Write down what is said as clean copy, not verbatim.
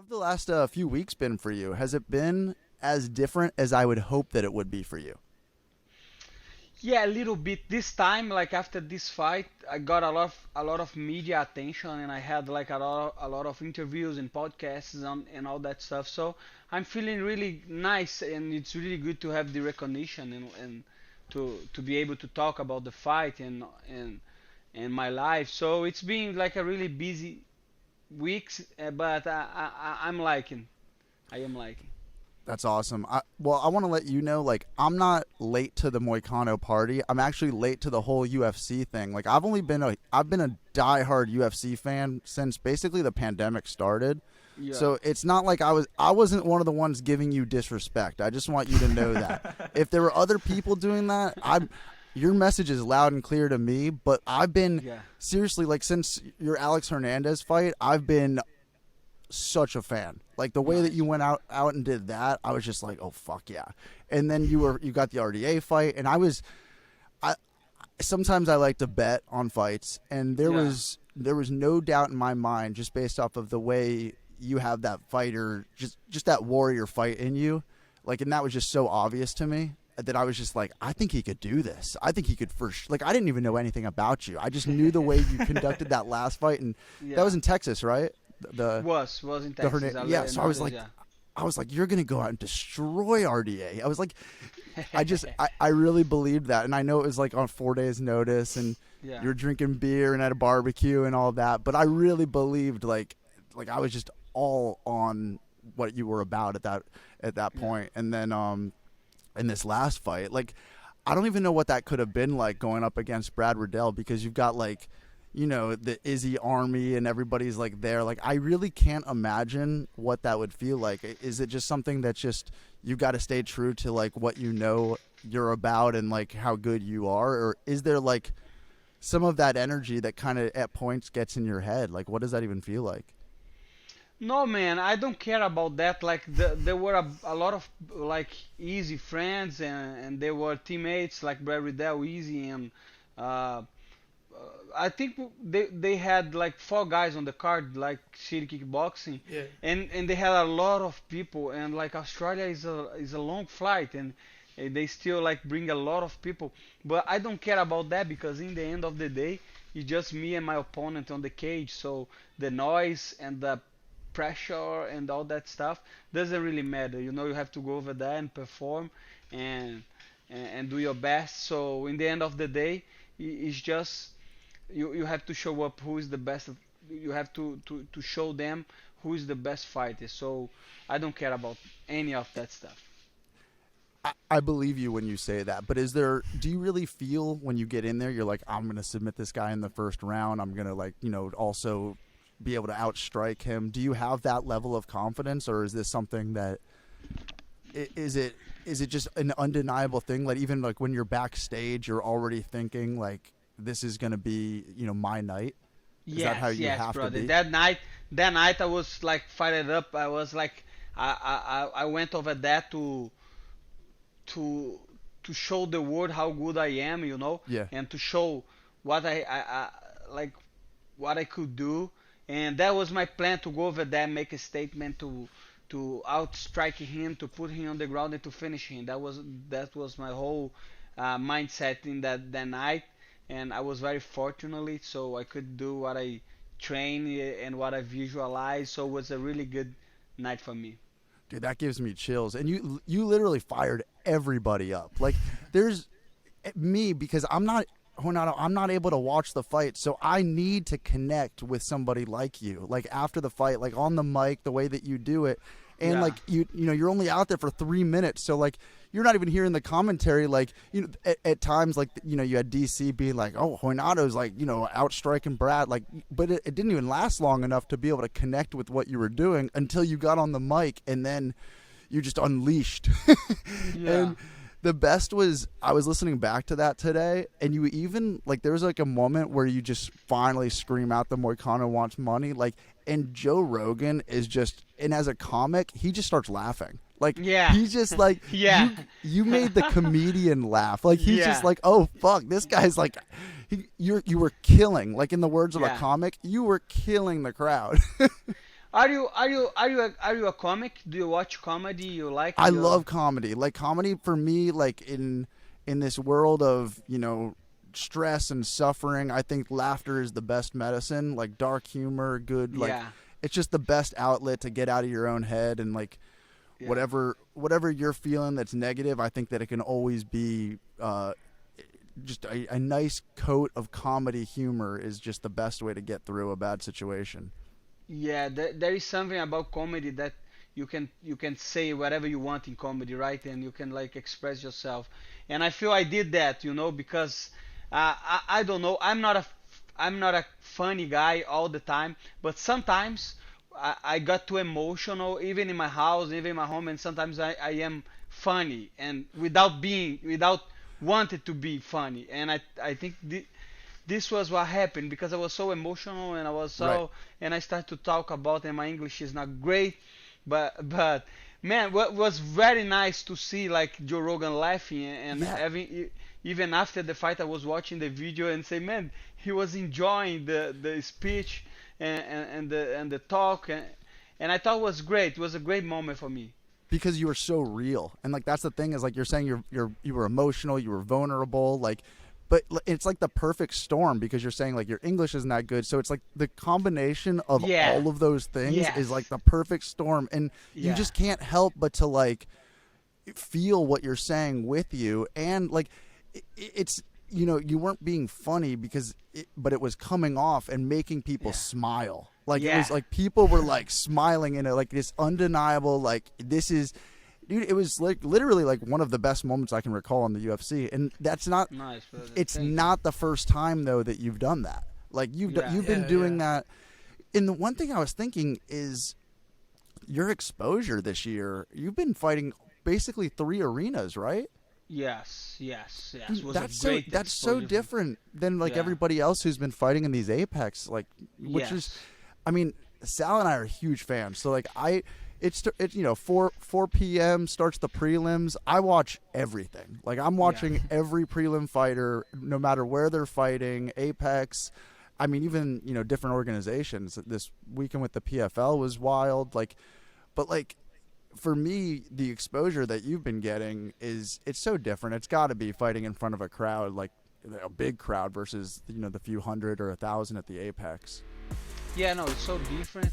How've the last few weeks been for you? Has it been as different as I would hope that it would be for you? Yeah, a little bit. This time, like after this fight, I got a lot of media attention, and I had like a lot of interviews and podcasts and all that stuff. So I'm feeling really nice, and it's really good to have the recognition and to be able to talk about the fight and my life. So it's been like a really busy weeks, but I'm liking. I am liking. That's awesome. I want to let you know, like, I'm not late to the Moicano party. I'm actually late to the whole UFC thing. Like, I've been a diehard UFC fan since basically the pandemic started. Yeah. So it's not like I wasn't one of the ones giving you disrespect. I just want you to know that. If there were other people doing that, your message is loud and clear to me, but I've been Yeah. seriously, like, since your Alex Hernandez fight, I've been such a fan. Like the way that you Nice. went out and did that, I was just like, oh fuck yeah. And then you got the RDA fight, and I sometimes I like to bet on fights, and Yeah. there was no doubt in my mind just based off of the way you have that fighter, just that warrior fight in you, like, and that was just so obvious to me that I was just like, I think he could do this. I think he could first. Like, I didn't even know anything about you. I just knew the way you conducted that last fight, and that was Yeah. in Texas, right? The Was in the Texas. Hernandez. Yeah, so I was like, Yeah. you're gonna go out and destroy RDA. I was like, I really believed that, and I know it was like on 4 days' notice, and Yeah. you're drinking beer and at a barbecue and all that, but I really believed like I was just all on what you were about at that Yeah. point, and then in this last fight, like I don't even know what that could have been like going up against Brad Riddell because you've got like the Izzy army and everybody's like there. Like I really can't imagine what that would feel like. Is it just something that's just you got to stay true to like what you know you're about and like how good you are, or is there like some of that energy that kind of at points gets in your head? Like what does that even feel like? No, man, I don't care about that. Like there were a lot of like easy friends, and they were teammates like Brad Riddell, Easy, and uh, I think they had like four guys on the card, like City Kickboxing, Yeah. and they had a lot of people, and like Australia is a long flight, and they still like bring a lot of people. But I don't care about that because in the end of the day, it's just me and my opponent on the cage. So the noise and the pressure and all that stuff doesn't really matter. You have to go over there and perform and and do your best. So in the end of the day, it's just you have to show up who is the best. You have to show them who is the best fighter. So I don't care about any of that stuff. I believe you when you say that, but do you really feel when you get in there, you're like, I'm going to submit this guy in the first round. I'm going to like, also be able to outstrike him. Do you have that level of confidence, or is this something that is it just an undeniable thing? Like even like when you're backstage, you're already thinking like this is going to be, my night. Is that how Yes, you yes, have to brother. be? That night I was like fired up. I was like, I went over there to to show the world how good I am, Yeah. and to show what I like what I could do. And that was my plan to go over there, make a statement to outstrike him, to put him on the ground, and to finish him. That was my whole mindset in that night, and I was very fortunately so I could do what I train and what I visualize. So it was a really good night for me. Dude, that gives me chills. And you literally fired everybody up. Like there's me because I'm not able to watch the fight, so I need to connect with somebody like you. Like after the fight, like on the mic, the way that you do it. And Yeah, like you're only out there for 3 minutes, so like you're not even hearing the commentary. Like at times, like you had DC being like, "Oh, Reynato's like outstriking Brad," like, but it didn't even last long enough to be able to connect with what you were doing until you got on the mic, and then you just unleashed. yeah, And the best was I was listening back to that today, and you even like there was like a moment where you just finally scream out the Moicano wants money, like, and Joe Rogan is just, and as a comic, he just starts laughing. Like yeah, he's just like yeah, you made the comedian laugh. Like he's just yeah, like, oh fuck, this guy's like, you were killing. Like in the words of a yeah. comic, you were killing the crowd. Are you a comic? Do you watch comedy? You like I your love comedy. Like comedy for me, like in this world of stress and suffering, I think laughter is the best medicine. Like dark humor, good. Like yeah, it's just the best outlet to get out of your own head and like yeah. whatever you're feeling that's negative. I think that it can always be just a nice coat of comedy humor is just the best way to get through a bad situation. Yeah, there is something about comedy that you can say whatever you want in comedy, right? And you can like express yourself. And I feel I did that, because I don't know. I'm not a funny guy all the time, but sometimes I got too emotional, even in my house, even in my home, and sometimes I am funny and without wanting to be funny. And I think this was what happened because I was so emotional and Right. I started to talk about, and my English is not great, but man, what was very nice to see like Joe Rogan laughing and Yeah. having even after the fight I was watching the video and say, man, he was enjoying the speech and the talk, and I thought it was great. It was a great moment for me. Because you were so real, and like that's the thing is like you're saying you were emotional, you were vulnerable, like but it's like the perfect storm because you're saying like your English isn't that good, so it's like the combination of Yeah. all of those things is like Yes. the perfect storm, and you Yeah. just can't help but to like feel what you're saying with you, and like it's you weren't being funny but it was coming off and making people Yeah. smile. Like it was Yeah. like people were like smiling in it, like this undeniable, like this is, dude. It was like literally like one of the best moments I can recall in the UFC, and that's not. Nice, brother. It's Thank you. not the first time though that you've done that. Like Yeah. you've been Yeah, doing yeah. that. And the one thing I was thinking is your exposure this year. You've been fighting basically 3 arenas, right? Yes. Yes. Yes. It Dude, was a great that's so exposure. different than like Yeah. everybody else who's been fighting in these Apex, like which is, Yes. I mean, Sal and I are huge fans. So like it's 4 p.m. starts the prelims. I watch everything. Like I'm Yeah. watching every prelim fighter, no matter where they're fighting. Apex. I mean, even different organizations. This weekend with the PFL was wild. Like, but like for me, the exposure that you've been getting it's so different. It's got to be fighting in front of a crowd, like a big crowd versus the few hundred or 1,000 at the Apex. Yeah. No, it's so different.